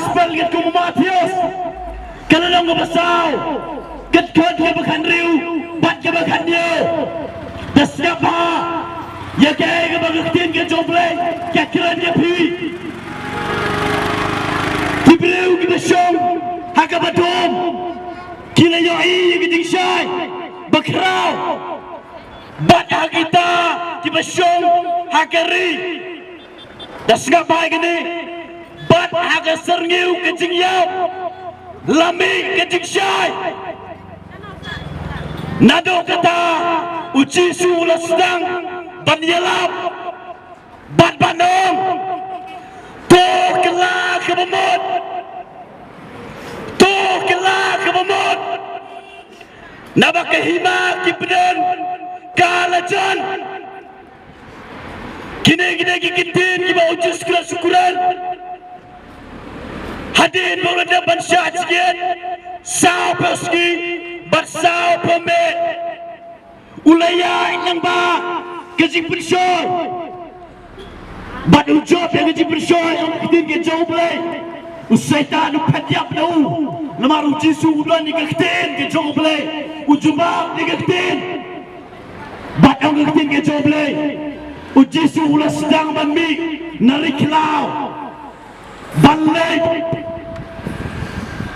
gospel ket ku Matius kalau nang besau ket ke bakan riu bat ke bakan dia dah siapa ya ke bagian ke joble ke keren dia pi tibreu ke besong haka batom kila yo i ke dingsai bakrau bat kita ke besong hakari dah siapa ini bat haka serngeu ke jingyau lami ke dingsai nado kata uji sula sedang banyalap bat banong to kelak ke bemut to kelak ke bemut nabak hima kibden kalajan kini kitin kiba uji syukuran hadir boleh bansyat sikit sao peski bersau pembe ulaya yang ba kejing bersyur bad ujob yang kejing bersyur yang kitin ke jauh boleh usaitan upadiap lau lemar uji suudan ni kitin ke jauh boleh ujubab ni kitin bad yang kitin ke jauh boleh uji suulah sedang banmi narik lau balai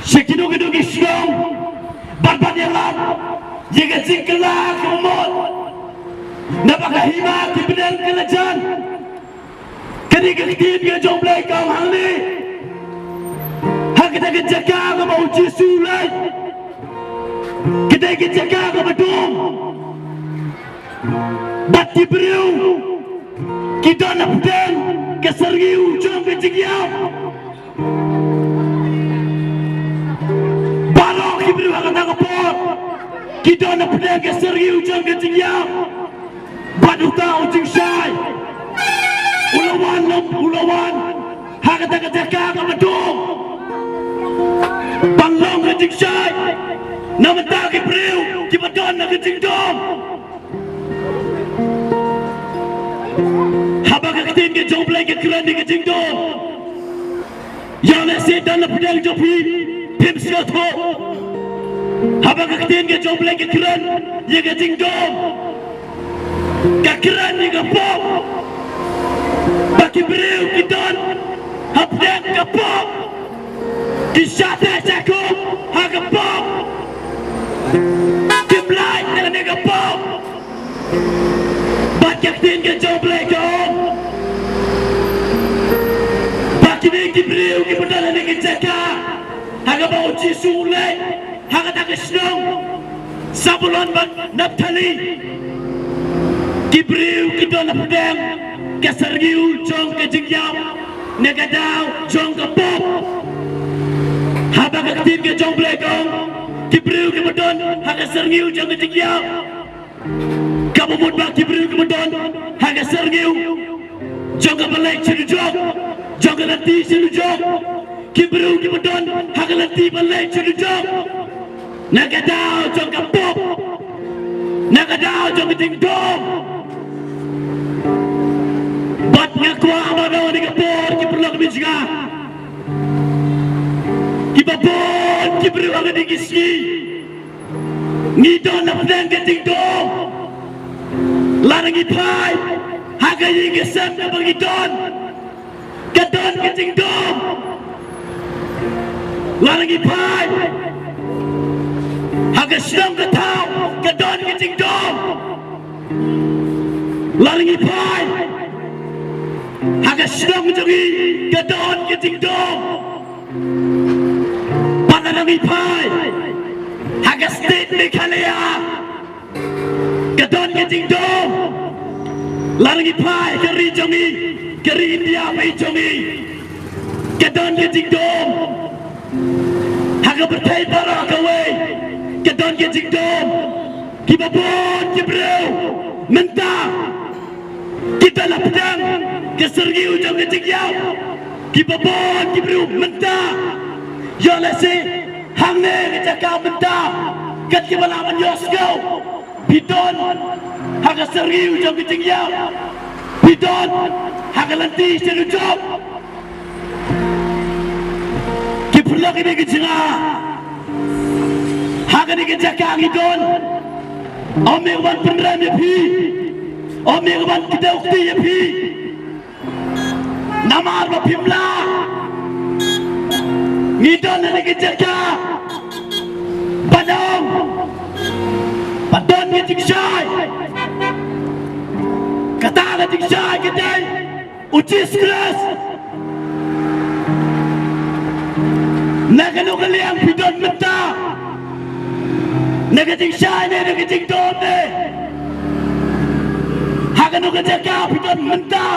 sekidu-kidu kisong bat yalam jika jingkelah kemut napakah hima kibden kelajan kedik-kedik dia jomblai kau hal ni hak kita kejaga ke mau jisulai kita kejaga ke bedung bat diberiu kita napden kesergiu jom kejigiau barok diberiu akan takapor kita nak pedang ke seri ujung ke tinggiam baduta ujung syai ulawan hak kata jaga ke bedung banglong ke ujung syai nama tak ke beriu ke bedon nak ke tingdom habak ke ketin ke jomblai ke keran ke tingdom yang nasi dan pedang jopi pim sekato habang ketin ke jomblai ke keran ye ke tingdom ke keran ni ke pop baki beriu kidon habdek ke pop disyate cakup ha ke pop dimlai dengan ke pop baki ketin ke jomblai ke om baki ni ke beriu ke bedalan ni ke jaka haga bau jisulai hak tak senang Sabulon Naphtali Kibriu kita nak pedang kesergiu jong ke jingyam negadau jong ke pop habak ketin ke jong blekong Kibriu ke bedon hak kesergiu jong ke jingyam kabumut bak Kibriu ke bedon hak kesergiu jong ke belek cilu jong ke nanti cilu jong Kibriu ke bedon hak nanti belek cilu jong nagadau jong ke pop nagadau jong ke tingdom bat ngaku amanau ni ke por ki perlu ke bijga ki babon ki beri wang di giski ni don na pedang ke tingdom larangi pai haga yi ke sem na bagi don ke tingdom larangi pai haga sedang ke tau ke don ke tingdom larangi pai haga sedang menjadi ke don ke tingdom panarangi pai haga state ni kalea ke don ke tingdom larangi pai ke rijongi ke India pai jongi ke don ke tingdom haga bertai bara kawe ke don ke tingdom ki babon ki breu mentah kita lah pedang ke sergi ujung ke tinggiau ki babon ki breu mentah yo lese hang ne ke cakap mentah kat ki balaman yosgo bidon haga sergi ujung ke tinggiau bidon haga lanti selujub lagi ni kejenga hagan ni kejaka ngidon ome wan penram ya pi ome wan kita ukti ya pi namar ba pimla ngidon ni kejaka padang padon ni tiksai kata ni tiksai kedai ucis keras Nagano kaliang pidon menta Nagating syane, nagating dome Hagano kajaka pidon menta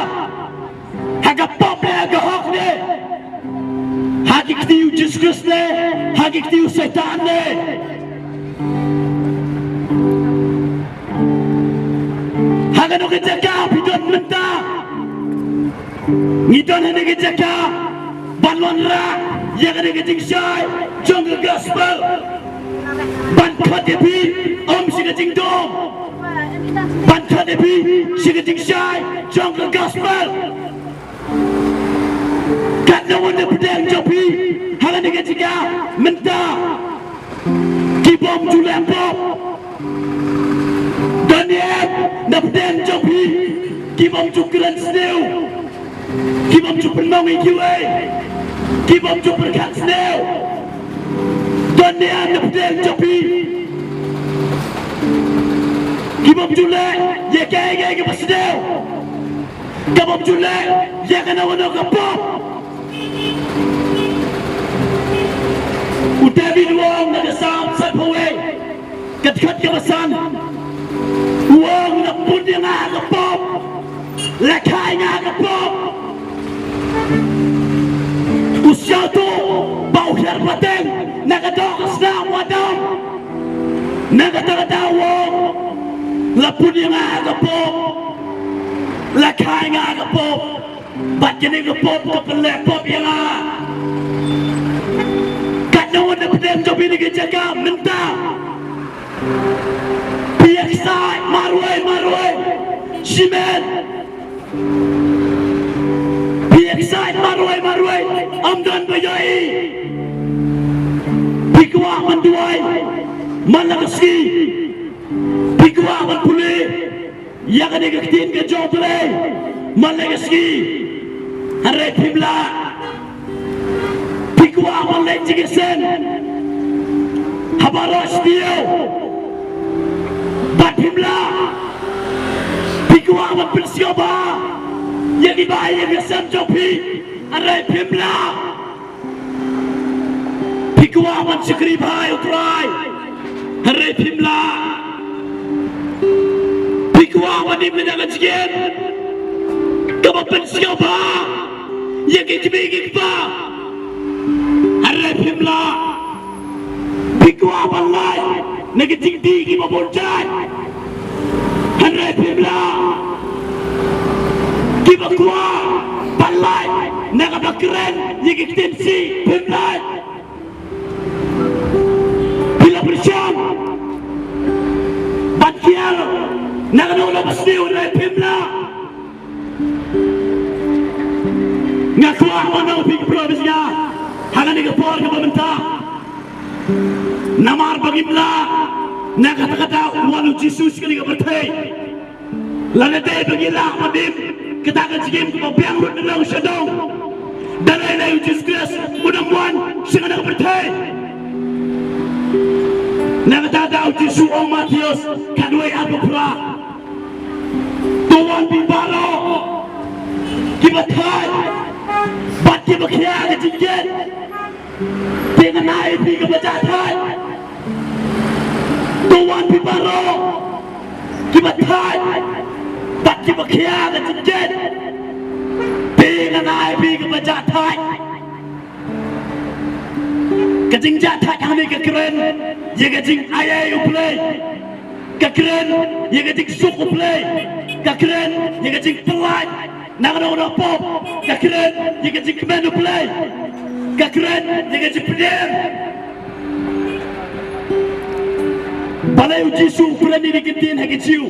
Haga pop ne, haga hok ne Hagik tiu Jesus ne Hagik tiu setan ne Hagano kajaka pidon menta Ngidon hene kajaka Balon ra yang ada keting syai jungle gospel bankat depi om si keting dom bankat depi si keting syai jungle gospel kat lawan de pedang jopi halan de ketika menta kibom julempop daniel de pedang jopi kibom cukran sneu kibom cukran ngiwe kibom cukran kat sneu daniel de pedang jopi kibom julek ye kaya ke pasneu kibom julek ye kana wono kapop Utabi luang na sam sat pawe kat kabasan luang na punya nga kapop lakai nga kapop usya tu bau her pateng nagadok asnam wadam nagadawong la punya nga kapop lakai nga kapop bat kini kapop kapelep yang Nawan na pedang jobi ni kejaga mentah Piak sai marwai Shimen Piak sai marwai Amdan bayai Pikwa manduai Malakasi Pikwa manpuli Yang ada keketin ke jobre Malakasi Harai pimla Pikwa awan lain jigesen Habaros dia Bat himla Pikwa awan persiapa Yang ibahi yang kesem jopi Arai himla Pikwa awan syukri bahai utrai Arai himla Pikwa awan imledagan jigen Kama persiapa Yang ikibik-ikba Harap himla Bikwa balai Negating tinggi mabonjai Harap himla Kiba kwa balai Nagabakren Yigik tensi himla Bila bersyam Batkial Naganula basniw Harap himla Ngakwa manau Big Province Hagan ni kapor ke pemerintah Namar bagi mula Nak kata-kata Walu Jesus ke ni kepertai Lantai bagi lah Madim Kita akan sigim Kepabiang rut Dalam syadong Dan lain-lain Jesus Christ Mudah-mudahan Sehingga nak kepertai Nak kata-kata Jesus Om Matius Kadwai Al-Bukra Tuan Bimbalo Kepertai Bat kepertai Kejingkat Dengan naik di kebajatan Tuan Bibaro Kibatai Tak kibakia kejingkat Dengan naik di kebajatan Kejingkat kami kekeren Ya kejing ayah uplay Kekeren Ya kejing suk uplay Kekeren Ya kejing pelai Nangan-nangan pop Kekeren Ya kejing kemen uplay Kekeren dengan cepedem Balai ujisu Perani di ketin haki ciu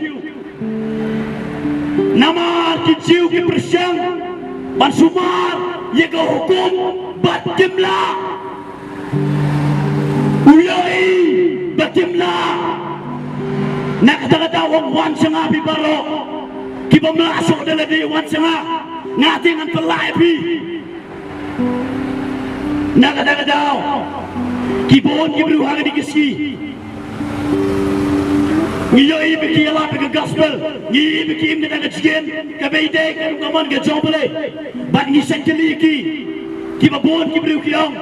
Nama ki ciu ki persyang Ban sumar Yega hukum Bat jemla katimla nakatagata wan sanga pi baro kiba masuk dalam di wan sanga ngating ang pelai pi nakatagata kibon kibru hang di kesi ngiyo ibe kiyala pe gospel ibe kim kita kajian kabeide kan kaman ke jombele bat ni sekali ki kiba bon kibru kiyong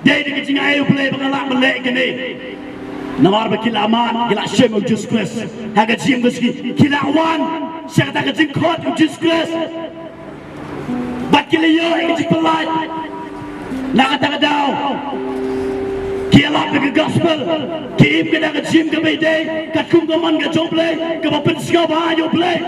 dai de kijinga ayo play bangala melek gene namar bakilaman kila shem of Jesus Christ haga jim guski kila wan syakata kajing kot of Jesus Christ bat kila yo kajing pelai nakata daw kila pe gospel kim kita kajim kabeide kakum kaman ke jombele kabapen ska ba yo play